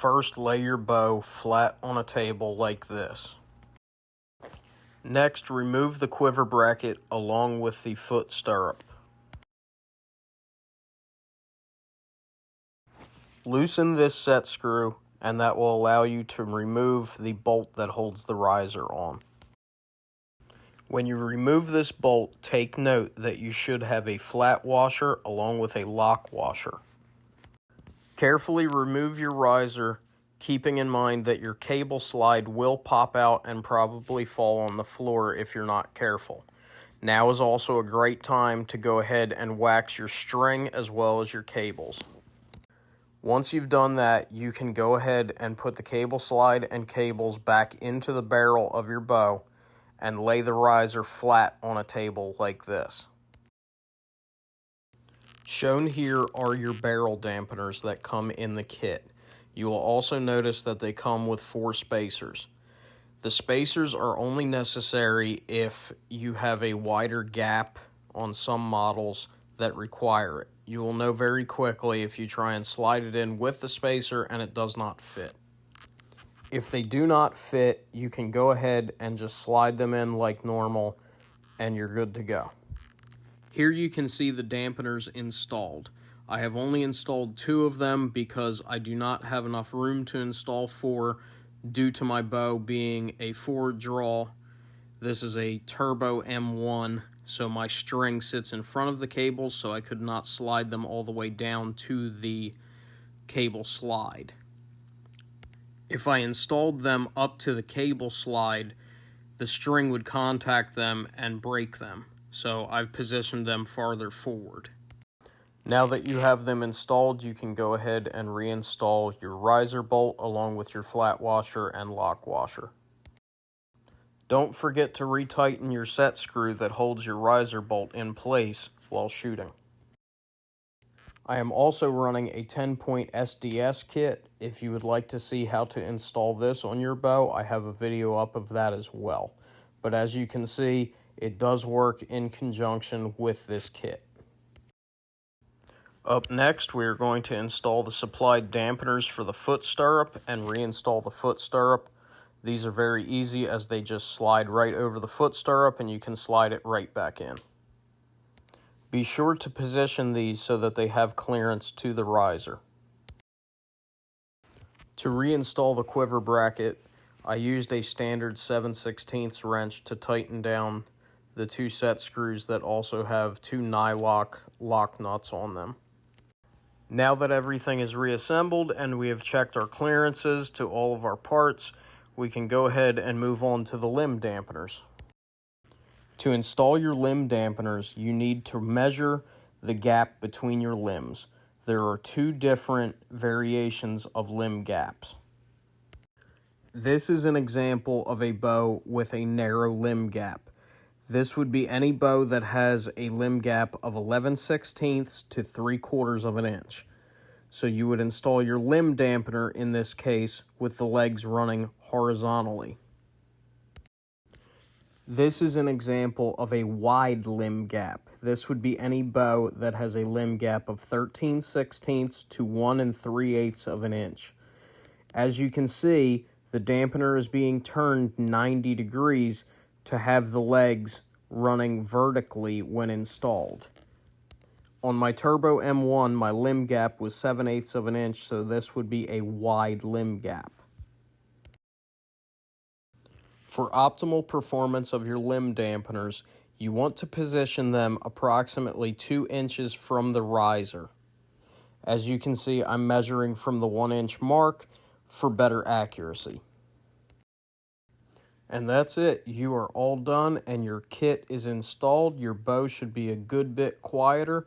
First, lay your bow flat on a table like this. Next, remove the quiver bracket along with the foot stirrup. Loosen this set screw, and that will allow you to remove the bolt that holds the riser on. When you remove this bolt, take note that you should have a flat washer along with a lock washer. Carefully remove your riser, keeping in mind that your cable slide will pop out and probably fall on the floor if you're not careful. Now is also a great time to go ahead and wax your string as well as your cables. Once you've done that, you can go ahead and put the cable slide and cables back into the barrel of your bow and lay the riser flat on a table like this. Shown here are your barrel dampeners that come in the kit. You will also notice that they come with 4 spacers. The spacers are only necessary if you have a wider gap on some models that require it. You will know very quickly if you try and slide it in with the spacer and it does not fit. If they do not fit, you can go ahead and just slide them in like normal and you're good to go. Here you can see the dampeners installed. I have only installed 2 of them because I do not have enough room to install 4 due to my bow being a forward draw. This is a Turbo M1, so my string sits in front of the cables, so I could not slide them all the way down to the cable slide. If I installed them up to the cable slide, the string would contact them and break them, so I've positioned them farther forward. Now that you have them installed, you can go ahead and reinstall your riser bolt along with your flat washer and lock washer. Don't forget to retighten your set screw that holds your riser bolt in place while shooting. I am also running a TenPoint SDS kit. If you would like to see how to install this on your bow, I have a video up of that as well. But as you can see, it does work in conjunction with this kit. Up next, we are going to install the supplied dampeners for the foot stirrup and reinstall the foot stirrup. These are very easy as they just slide right over the foot stirrup and you can slide it right back in. Be sure to position these so that they have clearance to the riser. To reinstall the quiver bracket, I used a standard 7/16 wrench to tighten down the 2 set screws that also have 2 nylock lock nuts on them. Now that everything is reassembled and we have checked our clearances to all of our parts, we can go ahead and move on to the limb dampeners. To install your limb dampeners, you need to measure the gap between your limbs. There are 2 different variations of limb gaps. This is an example of a bow with a narrow limb gap. This would be any bow that has a limb gap of 11/16 to 3/4 of an inch. So you would install your limb dampener in this case with the legs running horizontally. This is an example of a wide limb gap. This would be any bow that has a limb gap of 13/16 to 1 3/8 of an inch. As you can see, the dampener is being turned 90 degrees to have the legs running vertically when installed. On my Turbo M1, my limb gap was 7/8 of an inch, so this would be a wide limb gap. For optimal performance of your limb dampeners, you want to position them approximately 2 inches from the riser. As you can see, I'm measuring from the 1-inch mark for better accuracy. And that's it. You are all done and your kit is installed. Your bow should be a good bit quieter.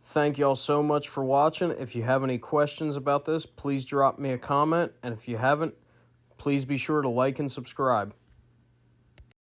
Thank y'all so much for watching. If you have any questions about this, please drop me a comment. And if you haven't, please be sure to like and subscribe.